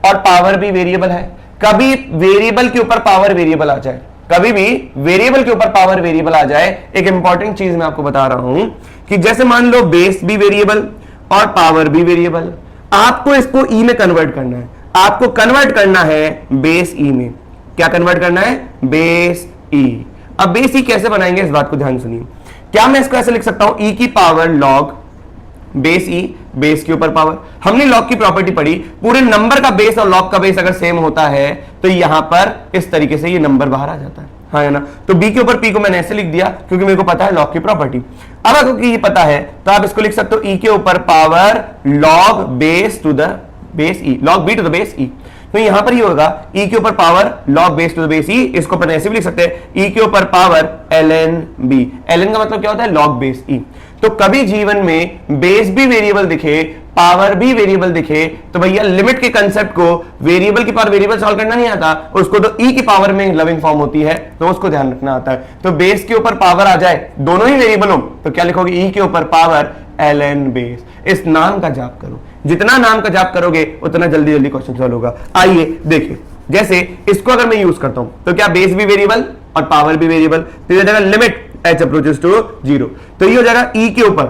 और पावर भी वेरिएबल है। कभी वेरिएबल के ऊपर पावर वेरिएबल आ जाए, कभी भी वेरिएबल के ऊपर पावर वेरिएबल आ जाए, एक इंपॉर्टेंट चीज मैं आपको बता रहा हूं कि जैसे मान लो बेस भी वेरिएबल और पावर भी वेरिएबल, आपको इसको ई में कन्वर्ट करना है, आपको कन्वर्ट करना है बेस ई में। क्या कन्वर्ट करना है, बेस ई। अब बेस ई कैसे बनाएंगे इस बात को ध्यान सुनिए। क्या मैं इसको ऐसे लिख सकता हूं, ई की पावर लॉग बेस ई, बेस के ऊपर पावर। हमने लॉग की प्रॉपर्टी पढ़ी, पूरे नंबर का बेस और लॉग का बेस अगर सेम होता है तो यहां पर इस तरीके से ये नंबर बाहर आ जाता है, हाँ है ना। तो b के ऊपर p को मैंने ऐसे लिख दिया क्योंकि मेरे को पता है लॉग की प्रॉपर्टी। अब अगर ये पता है तो आप इसको लिख सकते हो e के ऊपर power log base to the base e, log b to the base e। तो यहां पर ये होगा e के ऊपर power log base to the base e, इसको अपन ऐसे भी लिख सकते हैं e के ऊपर पावर ln b। ln का मतलब क्या होता है, log बेस e। तो कभी जीवन में बेस भी वेरिएबल दिखे, पावर भी वेरिएबल दिखे, तो भैया लिमिट के कंसेप्ट को वेरिएबल की पावर वेरिएबल सॉल्व करना नहीं आता, उसको तो e की पावर में लविंग फॉर्म होती है, तो उसको ध्यान रखना आता है। तो बेस के ऊपर पावर आ जाए, दोनों ही वेरिएबल हो, तो क्या लिखोगे, e के ऊपर पावर ln बेस। इस नाम का जाप करो, जितना नाम का जाप करोगे उतना जल्दी जल्दी क्वेश्चन सॉल्व होगा। आइए देखिए, जैसे इसको अगर मैं यूज करता हूं तो क्या बेस भी वेरिएबल, और पावर भी वेरिएबल, तो ये हो जाएगा लिमिट h अप्रोचेस टू 0। तो ये हो जाएगा e के ऊपर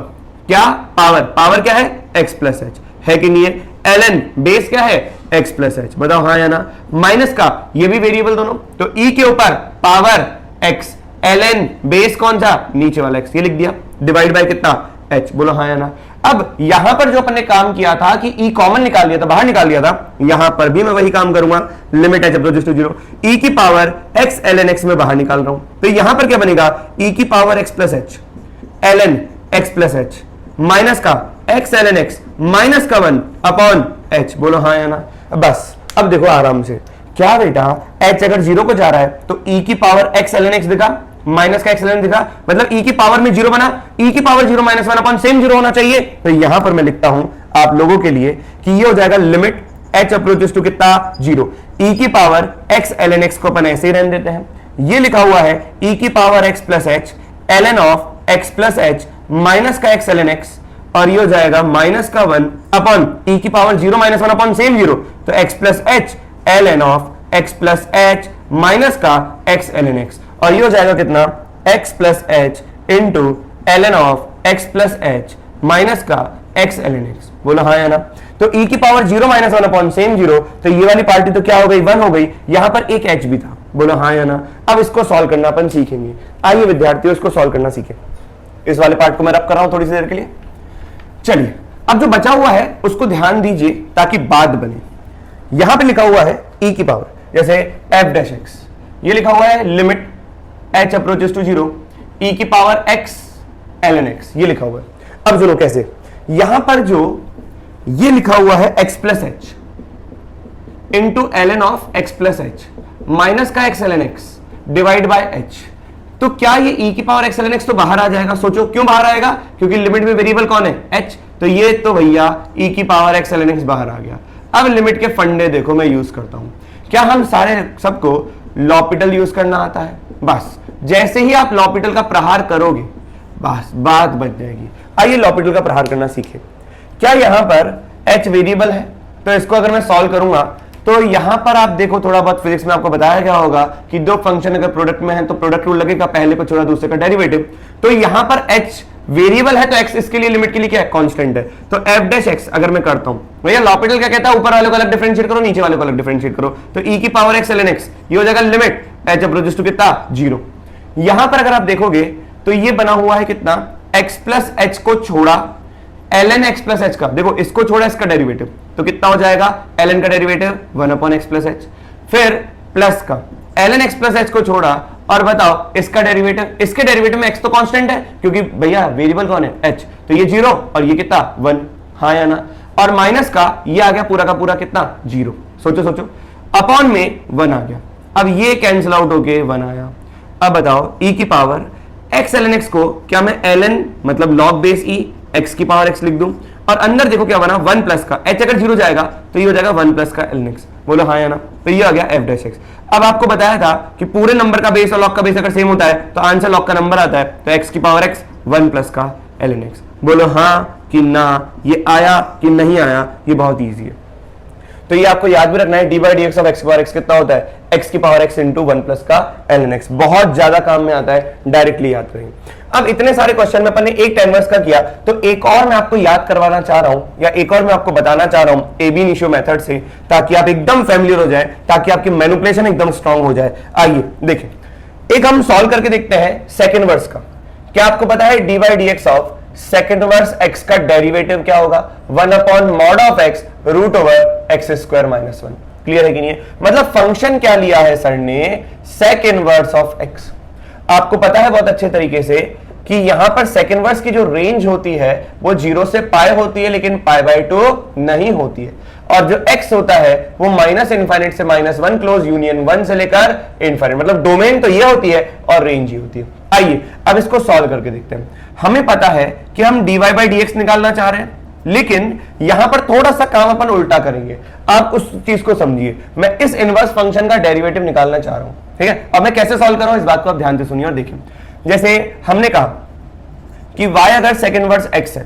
क्या पावर, पावर क्या है x प्लस एच है कि नहीं है, ln बेस क्या है x प्लस एच, बताओ हाँ या ना, माइनस का ये भी वेरिएबल दोनों, तो e के ऊपर पावर x, ln बेस कौन सा नीचे वाला x, ये लिख दिया, डिवाइड बाय कितना h, बोलो हाँ या ना। अब यहां पर जो अपन ने काम किया था कि e कॉमन निकाल लिया था, बाहर निकाल लिया था, यहां पर भी मैं वही काम करूंगा, limit h approaches to 0, e की पावर x ln x में बाहर निकाल रहा हूं, तो यहां पर क्या बनेगा e की power x plus H ln x plus h minus का x ln x माइनस का 1 अपॉन h, बोलो हाँ या ना। बस अब देखो आराम से, क्या बेटा h अगर 0 को जा रहा है तो e की पावर x ln x दिखा, माइनस का x ln दिखा, मतलब e की पावर में 0 बना, e की पावर 0 माइनस 1 अपॉन सेम 0 होना चाहिए, तो यहां पर मैं लिखता हूं आप लोगों के लिए कि ये हो जाएगा लिमिट h अप्रोचेस टू कितना 0, e की पावर x ln x को अपन ऐसे ही रहने देते हैं, ये लिखा हुआ है e की power x plus H ln of x plus h minus का x ln x, और ये हो जाएगा माइनस का 1 अपॉन e की पावर 0 माइनस 1 अपॉन सेम 0, तो x plus H ln of x plus h minus का x ln x, और ये हो जाएगा कितना x plus h into ln of x plus h minus का x ln x, बोलो हाँ या ना। तो e की पावर 0 माइनस 1 अपॉन सेम 0, तो ये वाली पार्टी तो क्या हो गई 1 हो गई, यहां पर एक h भी था, बोलो हाँ या ना। अब इसको सॉल्व करना अपन सीखेंगे, आइए विद्यार्थियों इसको सॉल्व करना सीखें, इस वाले पार्ट को मैं रब कर रहा हूं थोड़ी सी देर के लिए। चलिए अब जो बचा हुआ है उसको ध्यान दीजिए ताकि बात बने। यहां पे लिखा हुआ है e की पावर, जैसे f डैश x, ये लिखा हुआ है limit h approaches to 0 e की पावर x ln x, ये लिखा हुआ है। अब सुनो कैसे, यहां पर जो ये लिखा हुआ है x plus h into ln of x plus h minus का x ln x divide by h, तो क्या ये e की पावर x ln x तो बाहर आ जाएगा, सोचो क्यों बाहर आएगा, क्योंकि लिमिट में वेरिएबल कौन है h, तो ये तो भैया e की पावर x ln x बाहर आ गया। अब लिमिट के फंडे देखो मैं यूज करता हूं, क्या हम सारे सबको लॉपिटल यूज करना आता है, बस जैसे ही आप लॉपिटल का प्रहार करोगे बस बात बच जाएगी। आइए लॉपिटल का प्रहार करना सीखें। क्या यहां पर h वेरिएबल है, तो इसको अगर मैं सॉल्व करूंगा तो यहां पर आप देखो थोड़ा बहुत फिजिक्स में आपको बताया गया होगा कि दो फंक्शन अगर प्रोडक्ट में है तो प्रोडक्ट रूल लगेगा, पहले को छोड़ा दूसरे का डेरिवेटिव, तो यहां पर h वेरिएबल है तो x इसके लिए लिमिट के लिए क्या है कांस्टेंट है, तो f डैश x अगर मैं करता हूं, भैया लॉपिटल क्या कहता है ऊपर वाले को अलग डिफरेंशिएट करो नीचे वाले को अलग डिफरेंशिएट करो, तो e की पावर x ln x ये हो जाएगा लिमिट h अप्रोचेस टू कितना 0। यहां पर अगर आप देखोगे तो ये बना हुआ है कितना x प्लस एच को छोड़ा ln x प्लस एच का, देखो इसको छोड़ा इसका डेरिवेटिव, तो कितना हो जाएगा ln का derivative 1 upon x plus H, फिर प्लस का ln x प्लस एच को छोड़ा और बताओ इसका डेरिवेटिव, इसके डेरिवेटिव में x तो कांस्टेंट है क्योंकि भैया वेरिएबल कौन है h, तो ये 0 और ये कितना 1, हाँ या ना, और माइनस का ये आ गया पूरा का पूरा कितना 0, सोचो सोचो, अपॉन में 1 आ गया, अब ये कैंसिल आउट होके 1 आया। अब बताओ e की पावर x ln x को क्या मैं ln मतलब log बेस e x की पावर x लिख दूं, और अंदर देखो क्या बना 1 प्लस का h अगर 0 जाएगा तो ये हो जाएगा 1 प्लस का ln x, बोलो हाँ या ना, तो ये आ गया f डैश x। अब आपको बताया था कि पूरे नंबर का बेस और लॉग का बेस अगर सेम होता है तो आंसर लॉग का नंबर आता है, तो x की पावर x 1 प्लस का ln x, बोलो हाँ कि ना, ये आया कि नहीं आया, ये बहुत ईजी है। तो ये आपको याद भी रखना है, D by D X of x की पावर एक्स कितना होता है एक्स की पावर एक्स इंटू 1 प्लस का ln x, बहुत ज्यादा काम में आता है, डायरेक्टली याद करेंगे। अब इतने सारे क्वेश्चन में अपन ने एक टाइम वर्स का किया, तो एक और मैं आपको याद करवाना चाह रहा हूं या एक और मैं आपको बताना चाह रहा हूं एबी इनिशियो मेथड से, ताकि आप एकदम फैमिलियर हो जाए, ताकि आपकी मैनिपुलेशन एकदम स्ट्रांग हो जाए। आइए देखें, एक हम सॉल्व करके देखते हैं सेकंड वर्स का। क्या आपको पता है D by D X of sec inverse x का डेरिवेटिव क्या होगा 1 upon mod of x root over X square minus 1, clear है कि नहीं है, मतलब फंक्शन क्या लिया है सर ने सेकंड वर्स ऑफ x। आपको पता है बहुत अच्छे तरीके से कि यहां पर सेकंड वर्स की जो रेंज होती है वो 0 से पाई होती है, लेकिन पाई बाई 2 नहीं होती है, और जो x होता है वो माइनस इनफाइनाइट से -1 क्लोज यूनियन 1 से लेकर इनफाइनाइट, मतलब डोमेन तो ये होती है और रेंज ही होती है। आइए अब इसको सॉल्व करके देखते हैं। हमें पता है कि हम dy बाई डी एक्स निकालना चाह रहे हैं, लेकिन यहां पर थोड़ा सा काम अपन उल्टा करेंगे, आप उस चीज को समझिए। मैं इस इनवर्स फंक्शन का डेरिवेटिव निकालना चाह रहा हूं, ठीक है। अब मैं कैसे सॉल्व कर रहा हूं इस बात को आप ध्यान से सुनिए और देखिए। जैसे हमने कहा कि y अगर सेकंड वर्स x है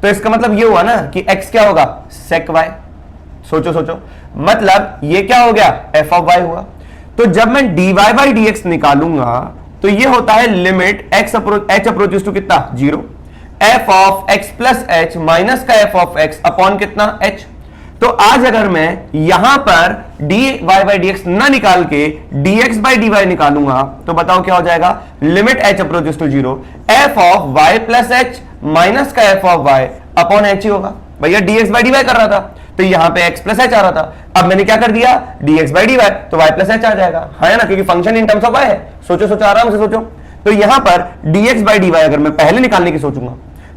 तो इसका मतलब ये हुआ ना कि x क्या होगा sec y, सोचो सोचो, मतलब ये क्या हो गया f ऑफ y हुआ। तो जब मैं dy बाई dx निकालूंगा तो ये होता है लिमिट h अप्रोचेस टू कितना 0, f of x plus h minus का f ऑफ x अपॉन कितना h। तो आज अगर मैं यहां पर dy बाई dx ना निकाल के dx बाई dy निकालूंगा तो बताओ क्या हो जाएगा, limit h approaches to 0 f of y plus h minus का f of y upon h ही होगा। भैया dx बाई dy कर रहा था तो यहां पे x प्लस h आ रहा था, अब मैंने क्या कर दिया dx बाई dy तो y प्लस h आ जाएगा, है ना, क्योंकि function in terms of y है। सोचो सोचो आराम से सोचो। तो यहां पर dx बाई dy अगर मैं पहले निकालने की सोचूंगा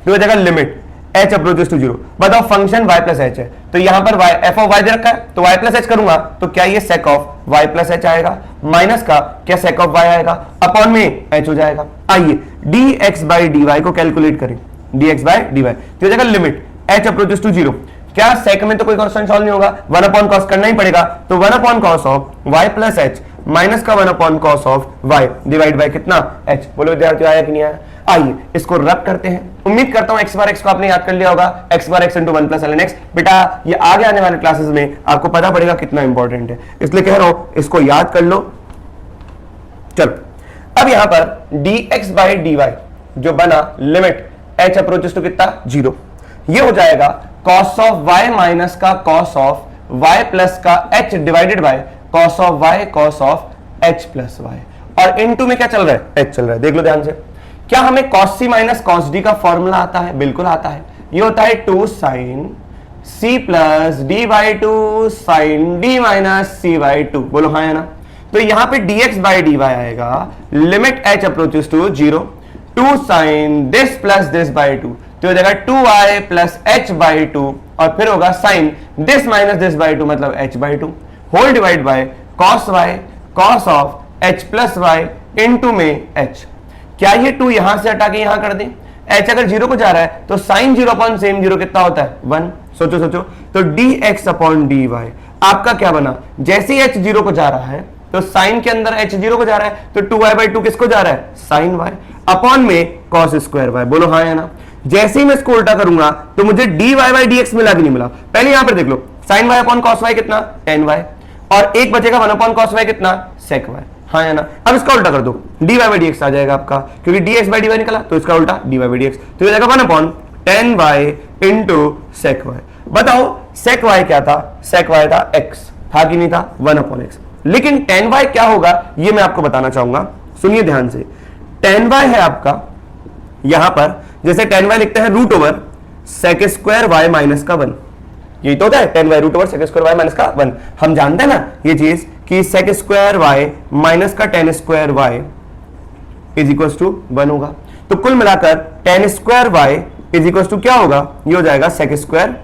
तो हो जाएगा लिमिट h अप्रोचेस टू 0। बताओ फंक्शन y प्लस h है तो यहां पर y f ऑफ y दे रखा है तो y प्लस h करूंगा तो क्या ये sec of y plus h आएगा, माइनस का क्या sec ऑफ y आएगा, अपॉन में h हो जाएगा। आइए dx बाई dy को कैलकुलेट करें, dx बाई dy तो हो जाएगा लिमिट h अप्रोचेस टू 0। क्या sec में तो कोई क्वेश्चन सॉल्व नहीं होगा, 1 अपॉन कॉस करना ही पड़ेगा, तो 1 upon cos of y plus h minus का 1 upon cos of y divide by कितना h। बोलो विद्यार्थियों आया कि नहीं आया। आइए इसको रब करते हैं। उम्मीद करता हूं x बार x को आपने याद कर लिया होगा, x बार x into 1 plus ln x। बेटा ये आगे आने वाले क्लासेस में आपको पता पड़ेगा कितना इंपॉर्टेंट है, इसलिए कह रहा हूं इसको याद कर लो। चलो अब यहां पर dx बाई dy जो बना लिमिट h अप्रोचेस टू कितना 0, ये हो जाएगा cos ऑफ y माइनस का cos ऑफ y प्लस का h divided by cos of y cos of h plus y, और इनटू में क्या चल रहा है h चल रहा है। देख लो ध्यान से, क्या हमें cos c minus cos d का फॉर्मूला आता है? बिल्कुल आता है, ये होता है 2 sin c plus d by 2 sin d minus c by 2। बोलो हाँ है ना। तो यहां पे dx बाई dy आएगा limit h approaches to 0 2 sin this plus this by 2 तो हो जाएगा 2y प्लस h बाई 2 और फिर होगा sine this minus this by 2 मतलब h by 2 whole divide by cos y cos of h plus Y into में h। क्या ये 2 यहां से हटा के यहां कर दें? h अगर 0 को जा रहा है तो साइन 0 अपॉन सेम 0 कितना होता है 1। सोचो सोचो, तो dx अपॉन dy आपका क्या बना, जैसे ही h 0 को जा रहा है तो साइन के अंदर h 0 को जा रहा है तो 2y बाई 2 किसको जा रहा है साइन y अपॉन में cos स्क्वायर y। बोलो हाँ है ना। जैसे ही मैं इसको उल्टा करूंगा तो मुझे dy बाई dx मिला कि नहीं मिला? पहले यहां पर देख लो, sine y upon cos y कितना tan y और एक बचेगा 1 अपॉन cos y कितना sec y, हाँ है ना। अब इसका उल्टा कर दो, dy बाई dx आ जाएगा आपका, क्योंकि dx बाई dy निकला तो इसका उल्टा dy बाई dx तो ये जाएगा 1 upon tan y into sec y। बताओ sec y क्या था? sec y था x, था कि नहीं था 1 अपॉन x। लेकिन tan y क्या होगा ये मैं आपको बताना चाहूंगा, सुनिए ध्यान से। tan y है आपका यहां पर, जैसे tan y लिखते हैं root over sec square y minus का 1, यही तो होता है tan y root over sec square y minus का 1। हम जानते हैं ना ये चीज कि sec स्क्वायर y माइनस का tan square y is equal to 1 होगा। तो कुल मिलाकर tan square y is equal to क्या होगा, ये हो जाएगा sec स्क्वायर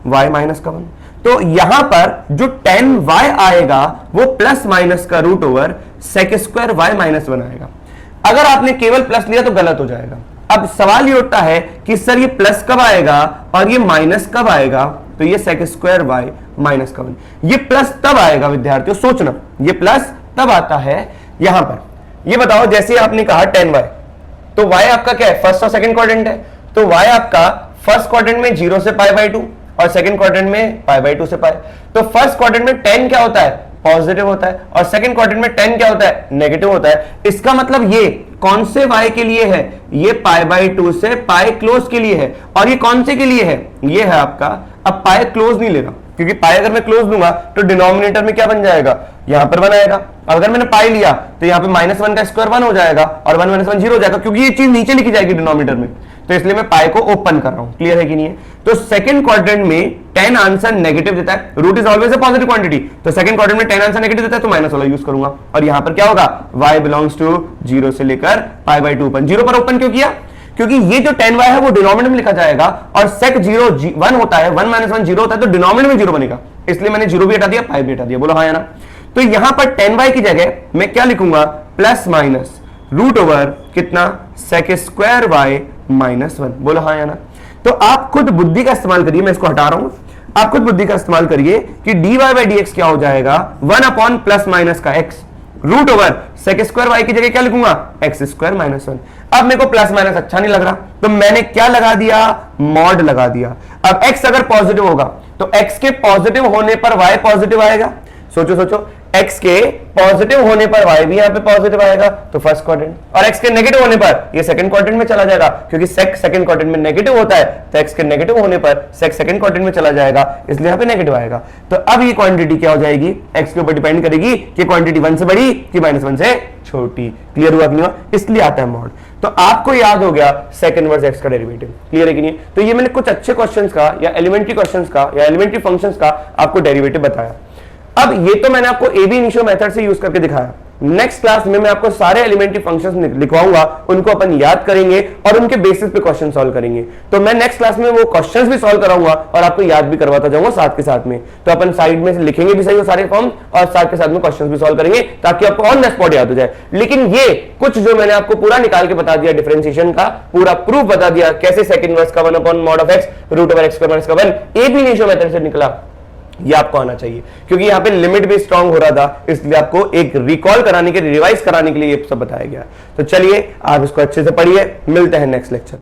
y माइनस का 1। तो यहां पर जो tan y आएगा वो प्लस माइनस का root over sec square y minus 1 आएगा। अगर आपने केवल प्लस लिया तो गलत हो जाएगा। अब सवाल ये उठता है कि सर ये प्लस कब आएगा और ये माइनस कब आएगा? तो ये sec स्क्वायर y माइनस का 1, ये प्लस तब आएगा विद्यार्थियों, सोचना ये प्लस तब आता है यहां पर। ये बताओ जैसे आपने कहा tan y, तो y आपका क्या है फर्स्ट और सेकंड क्वाड्रेंट है, तो y आपका फर्स्ट क्वाड्रेंट में 0 से पाई बाई 2 और सेकंड क्वाड्रेंट में पाई बाई 2 से पाई। तो फर्स्ट क्वाड्रेंट में tan क्या होता है पॉजिटिव होता है और सेकंड क्वाड्रेंट में tan क्या होता है नेगेटिव होता है। इसका मतलब ये कौन से y के लिए है, ये पाई बाई 2 से पाई क्लोज के लिए है, और ये कौन से के लिए है, ये है आपका, अब पाई क्लोज नहीं लेगा क्योंकि पाई अगर मैं क्लोज दूंगा तो डिनोमिनेटर में क्या बन जाएगा, यहां पर 1 आएगा। अगर मैंने पाई लिया तो यहां पे -1 का स्क्वायर 1 हो जाएगा और 1 - 1 0 हो जाएगा, क्योंकि ये चीज नीचे लिखी जाएगी डिनोमिनेटर में, तो इसलिए मैं पाई को ओपन कर रहा हूं। क्लियर है कि नहीं है? तो सेकंड क्वाड्रेंट में tan आंसर नेगेटिव देता है, root is always a positive quantity, तो सेकंड क्वाड्रेंट में tan आंसर नेगेटिव देता है तो माइनस वाला यूज करूंगा। और यहां पर क्या होगा, y बिलोंग्स टू 0 से लेकर पाई बाई 2 ओपन। 0 पर ओपन क्यों किया? क्योंकि ये जो tan y है वो डिनोमिनेटर में लिखा जाएगा और sec 0 1 होता है, 1 - 1 0 होता है, तो डिनोमिनेटर में 0 बनेगा, इसलिए मैंने 0 भी हटा दिया, पाई भी हटा दिया। बोलो हाँ है ना। तो यहां पर tan y की जगह मैं क्या लिखूंगा, प्लस माइनस रूट ओवर कितना sec स्क्वायर y माइनस 1। बोलो हाँ या ना। तो आप खुद बुद्धि का इस्तेमाल करिए, मैं इसको हटा रहा हूं, आप खुद बुद्धि का इस्तेमाल करिए कि dy बाई dx क्या हो जाएगा, 1 अपॉन प्लस माइनस का x root over sec square y की जगह क्या लिखूंगा, x स्क्वायर माइनस 1। अब मेरे को प्लस माइनस अच्छा नहीं लग रहा तो मैंने क्या लगा दिया, मॉड लगा दिया। अब x अगर पॉजिटिव होगा तो x के पॉजिटिव होने पर y पॉजिटिव आएगा। सोचो सोचो, x के पॉजिटिव होने पर y भी यहां पे पॉजिटिव आएगा, तो फर्स्ट क्वाड्रेंट, और x के नेगेटिव होने पर ये सेकंड क्वाड्रेंट में चला जाएगा, क्योंकि सेक सेकंड क्वाड्रेंट में नेगेटिव होता है, तो x के नेगेटिव होने पर सेक सेकंड क्वाड्रेंट में चला जाएगा, इसलिए यहां पे नेगेटिव आएगा। तो अब ये क्वांटिटी क्या हो जाएगी, x के ऊपर डिपेंड करेगी कि क्वांटिटी 1 से बड़ी कि -1 से छोटी। क्लियर हुआ कि नहीं हुआ? इसलिए आता है मॉड। तो आपको याद हो गया सेक इनवर्स x का डेरिवेटिव। क्लियर है कि नहीं? तो ये मैंने कुछ अच्छे क्वेश्चंस का या एलिमेंट्री क्वेश्चंस का या एलिमेंट्री फंक्शंस का आपको डेरिवेटिव बताया। अब ये तो मैंने आपको AB इनिशियो मेथड से यूज करके दिखाया। नेक्स्ट क्लास में मैं आपको सारे एलिमेंट्री फंक्शंस लिखवाऊंगा, उनको अपन याद करेंगे और उनके बेसिस पे क्वेश्चन सॉल्व करेंगे। तो मैं नेक्स्ट क्लास में वो क्वेश्चंस भी सॉल्व कराऊंगा और आपको याद भी करवाता जाऊंगा साथ के साथ में। तो अपन साइड में से लिखेंगे भी सही वो सारे फॉर्म और साथ के साथ में क्वेश्चंस भी सॉल्व करेंगे, ताकि आपको ऑन द स्पॉट याद हो जाए। लेकिन ये कुछ जो मैंने आपको पूरा निकाल के बता दिया, डिफरेंशिएशन का पूरा प्रूफ बता दिया, कैसे सेक इनवर्स का 1 upon mod of x root over x square minus का 1 AB इनिशियो मेथड से निकला, ये आपको आना चाहिए, क्योंकि यहां पे लिमिट भी स्ट्रांग हो रहा था, इसलिए आपको एक रिकॉल कराने के, रिवाइज कराने के लिए ये सब बताया गया। तो चलिए आप इसको अच्छे से पढ़िए, मिलते हैं नेक्स्ट लेक्चर।